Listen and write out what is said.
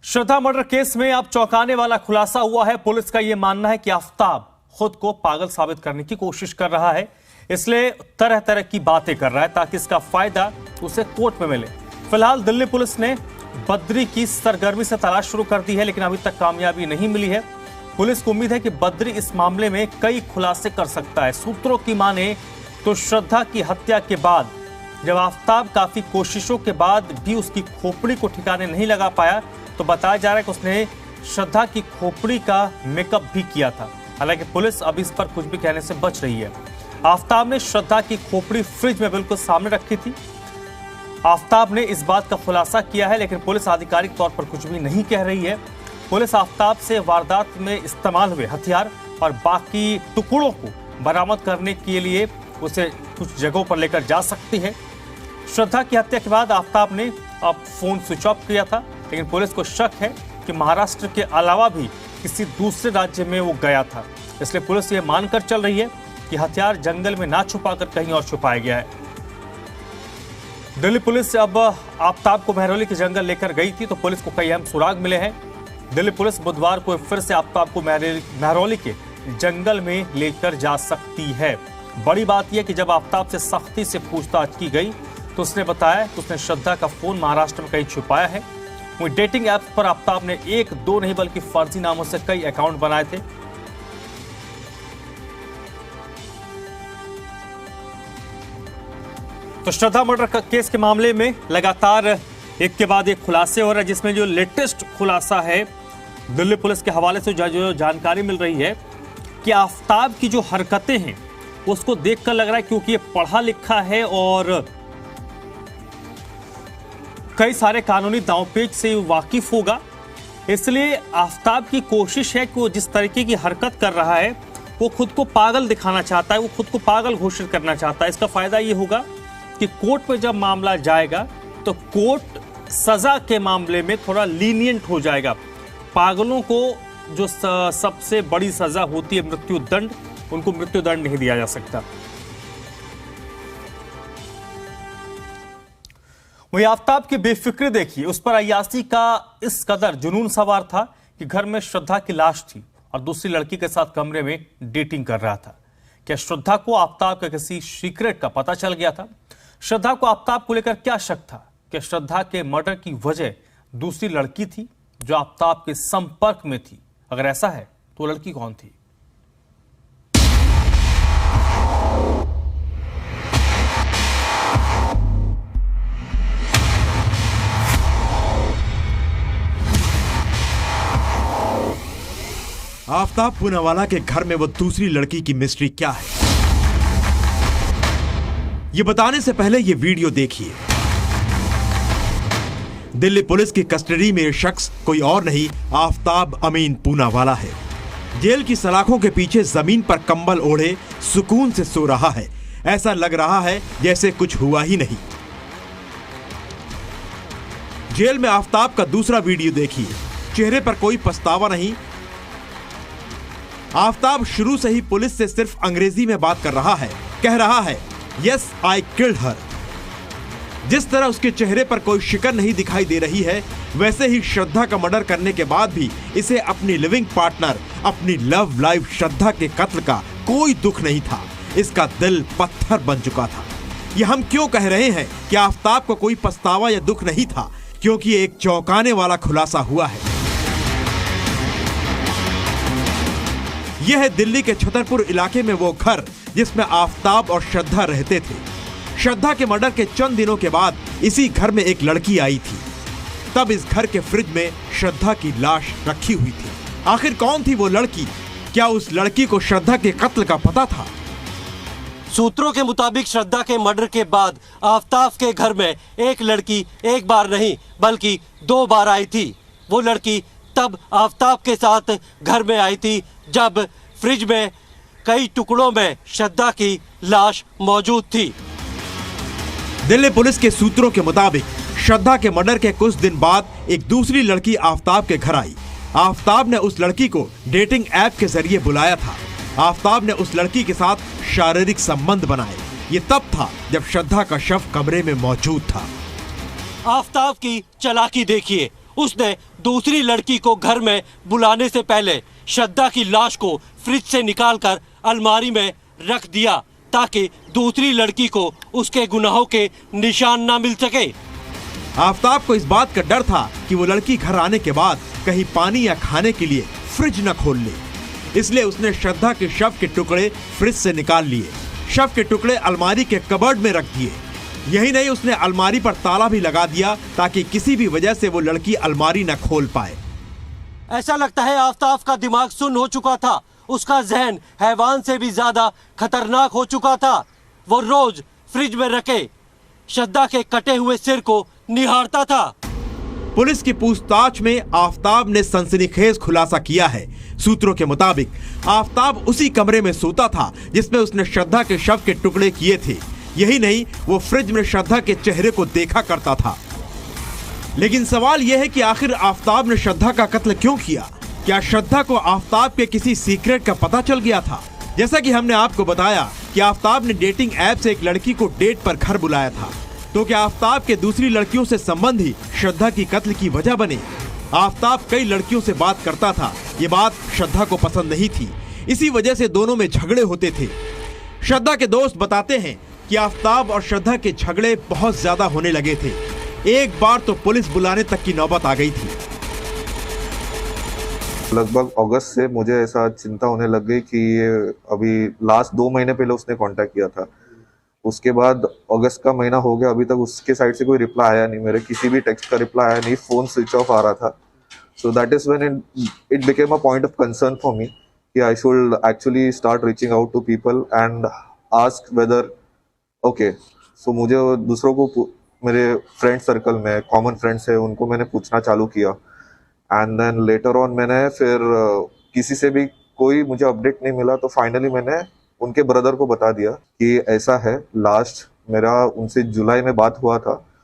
श्रद्धा murder case में अब चौंकाने वाला खुलासा हुआ है। पुलिस का यह मानना है कि आफताब खुद को पागल साबित करने की कोशिश कर रहा है, इसलिए तरह तरह की बातें कर रहा है ताकि इसका फायदा उसे कोर्ट में मिले। फिलहाल दिल्ली पुलिस ने बद्री की सरगर्मी से तलाश शुरू कर दी है, लेकिन अभी तक कामयाबी नहीं मिली है। पुलिस को उम्मीद है कि बद्री इस मामले में कई खुलासे कर सकता है। सूत्रों की माने तो श्रद्धा की हत्या के बाद जब आफताब काफी कोशिशों के बाद भी उसकी खोपड़ी को ठिकाने नहीं लगा पाया, तो बताया जा रहा है कि उसने श्रद्धा की खोपड़ी का मेकअप भी किया था। हालांकि पुलिस अब इस पर कुछ भी कहने से बच रही है। आफताब ने श्रद्धा की खोपड़ी फ्रिज में बिल्कुल सामने रखी थी। आफताब ने इस बात का खुलासा किया है, लेकिन पुलिस आधिकारिक तौर पर कुछ भी नहीं कह रही है। पुलिस आफताब से वारदात में इस्तेमाल हुए हथियार और बाकी टुकड़ों को बरामद करने के लिए उसे कुछ जगहों पर लेकर जा सकती है। श्रद्धा की हत्या के बाद आफताब ने अब फोन स्विच ऑफ किया था, लेकिन पुलिस को शक है कि महाराष्ट्र के अलावा भी किसी दूसरे राज्य में वो गया था। इसलिए पुलिस ये मानकर चल रही है कि हथियार जंगल में ना छुपाकर कहीं और छुपाया गया है। दिल्ली पुलिस अब आफताब को महरौली के जंगल लेकर गई थी, तो पुलिस को कई अहम सुराग मिले हैं। दिल्ली पुलिस बुधवार को फिर से आफताब को महरौली के जंगल में लेकर जा सकती है। बड़ी बात यह कि जब आफताब से सख्ती से पूछताछ की गई तो उसने बताया कि उसने श्रद्धा का फोन महाराष्ट्र में कहीं छुपाया है। वहीं डेटिंग ऐप्स पर आफताब ने एक दो नहीं बल्कि फर्जी नामों से कई अकाउंट बनाए थे। तो श्रद्धा मर्डर केस के मामले में लगातार एक के बाद एक खुलासे हो रहे हैं, जिसमें जो लेटेस्ट खुलासा है दिल्ली पुलिस के हवाले से जो जानकारी मिल रही है कि आफताब की जो हरकतें हैं उसको देखकर लग रहा है, क्योंकि ये पढ़ा लिखा है और कई सारे कानूनी दांवपेच से वाकिफ होगा, इसलिए आफताब की कोशिश है कि वो जिस तरीके की हरकत कर रहा है वो खुद को पागल दिखाना चाहता है, वो खुद को पागल घोषित करना चाहता है। इसका फायदा ये होगा कि कोर्ट में जब मामला जाएगा तो कोर्ट सजा के मामले में थोड़ा लीनियंट हो जाएगा। पागलों को जो सबसे बड़ी सजा होती है मृत्युदंड, उनको मृत्युदंड नहीं दिया जा सकता। वही आफताब की बेफिक्री देखिए, उस पर अय्यासी का इस कदर जुनून सवार था कि घर में श्रद्धा की लाश थी और दूसरी लड़की के साथ कमरे में डेटिंग कर रहा था। क्या श्रद्धा को आफताब के किसी सीक्रेट का पता चल गया था? श्रद्धा को आफताब को लेकर क्या शक था? क्या श्रद्धा के मर्डर की वजह दूसरी लड़की थी जो आफताब के संपर्क में थी? अगर ऐसा है तो लड़की कौन थी? आफताब पूनावाला के घर में वो दूसरी लड़की की मिस्ट्री क्या है, ये बताने से पहले ये वीडियो देखिए। दिल्ली पुलिस की कस्टडी में ये शख्स कोई और नहीं आफताब अमीन पूनावाला है। जेल की सलाखों के पीछे जमीन पर कंबल ओढ़े सुकून से सो रहा है। ऐसा लग रहा है जैसे कुछ हुआ ही नहीं। जेल में आफताब का दूसरा वीडियो देखिए। चेहरे पर कोई पछतावा नहीं। आफताब शुरू से ही पुलिस से सिर्फ अंग्रेजी में बात कर रहा है। कह रहा है यस आई किल्ड हर। जिस तरह उसके चेहरे पर कोई शिकन नहीं दिखाई दे रही है, वैसे ही श्रद्धा का मर्डर करने के बाद भी इसे अपनी लिविंग पार्टनर, अपनी लव लाइफ श्रद्धा के कत्ल का कोई दुख नहीं था। इसका दिल पत्थर बन चुका था। यह हम क्यों कह रहे हैं कि आफताब को कोई पछतावा या दुख नहीं था? क्योंकि एक चौंकाने वाला खुलासा हुआ है। यह है दिल्ली के छतरपुर इलाके में वो घर जिसमें आफताब और श्रद्धा रहते थे। श्रद्धा के मर्डर के चंद दिनों के बाद इसी घर में एक लड़की आई थी। तब इस घर के फ्रिज में श्रद्धा की लाश रखी हुई थी। आखिर कौन थी वो लड़की? क्या उस लड़की को श्रद्धा के कत्ल का पता था? सूत्रों के मुताबिक श्रद्धा के मर्डर के बाद आफताब के घर में एक लड़की एक बार नहीं बल्कि 2 बार आई थी। वो लड़की तब आफताब के साथ घर में आई थी जब फ्रिज में कई टुकड़ों में श्रद्धा की लाश मौजूद थी। दिल्ली पुलिस के सूत्रों के मुताबिक श्रद्धा के मर्डर के कुछ दिन बाद एक दूसरी लड़की आफताब के घर आई। आफताब ने उस लड़की को डेटिंग ऐप के जरिए बुलाया था। आफताब ने उस लड़की के साथ शारीरिक संबंध बनाए। ये तब था जब श्रद्धा का शव कमरे में मौजूद था। आफताब की चालाकी देखिए। उसने दूसरी लड़की को घर में बुलाने से पहले श्रद्धा की लाश को फ्रिज से निकालकर अलमारी में रख दिया ताकि दूसरी लड़की को उसके गुनाहों के निशान ना मिल सके। आफताब को इस बात का डर था कि वो लड़की घर आने के बाद कहीं पानी या खाने के लिए फ्रिज न खोल ले, इसलिए उसने श्रद्धा के शव के टुकड़े फ्रिज से निकाल लिए, शव के टुकड़े अलमारी के कबर्ड में रख दिए। यही नहीं, उसने अलमारी पर ताला भी लगा दिया ताकि किसी भी वजह से वो लड़की अलमारी न खोल पाए। ऐसा लगता है आफताब का दिमाग सुन्न हो चुका था, उसका जहन हैवान से भी ज्यादा खतरनाक हो चुका था। वो रोज फ्रिज में रखे श्रद्धा के कटे हुए सिर को निहारता था। पुलिस की पूछताछ में आफताब ने सनसनीखेज खुलासा किया है। सूत्रों के मुताबिक आफताब उसी कमरे में सोता था जिसमें उसने श्रद्धा के शव के टुकड़े किए थे। यही नहीं, वो फ्रिज में श्रद्धा के चेहरे को देखा करता था। लेकिन सवाल यह है कि आखिर आफताब ने श्रद्धा का कत्ल क्यों किया? क्या श्रद्धा को आफताब के किसी सीक्रेट का पता चल गया था? जैसा कि हमने आपको बताया कि आफताब ने डेटिंग ऐप से एक लड़की को डेट पर घर बुलाया था, तो क्या आफताब के दूसरी लड़कियों से संबंध ही श्रद्धा की कत्ल की वजह बने? आफताब कई लड़कियों से बात करता था, ये बात श्रद्धा को पसंद नहीं थी, इसी वजह से दोनों में झगड़े होते थे। श्रद्धा के दोस्त बताते हैं कि आफताब और श्रद्धा के झगड़े बहुत ज्यादा होने लगे थे। एक बार तो पुलिस बुलाने तक की नौबत आ गई थी। लगभग अगस्त से मुझे ऐसा चिंता होने लग गई कि ये अभी लास्ट 2 महीने पहले उसने कांटेक्ट किया था, उसके बाद अगस्त का महीना हो गया, अभी तक उसके साइड से कोई रिप्लाई आया नहीं, मेरे किसी भी टेक्स्ट का रिप्लाई आया नहीं, फोन स्विच ऑफ आ रहा था। So that is when it became a point of concern for me कि I should actually start reaching out to people and ask whether okay. So मुझे दूसरों को, मेरे फ्रेंड सर्कल में कॉमन फ्रेंड्स है, उनको मैंने पूछना चालू किया एंड देन लेटर ऑन मैंने फिर किसी से भी कोई मुझे अपडेट नहीं मिला, तो फाइनली मैंने उनके ब्रदर को बता दिया कि ऐसा है। लास्ट मेरा उनसे जुलाई में बात हुआ था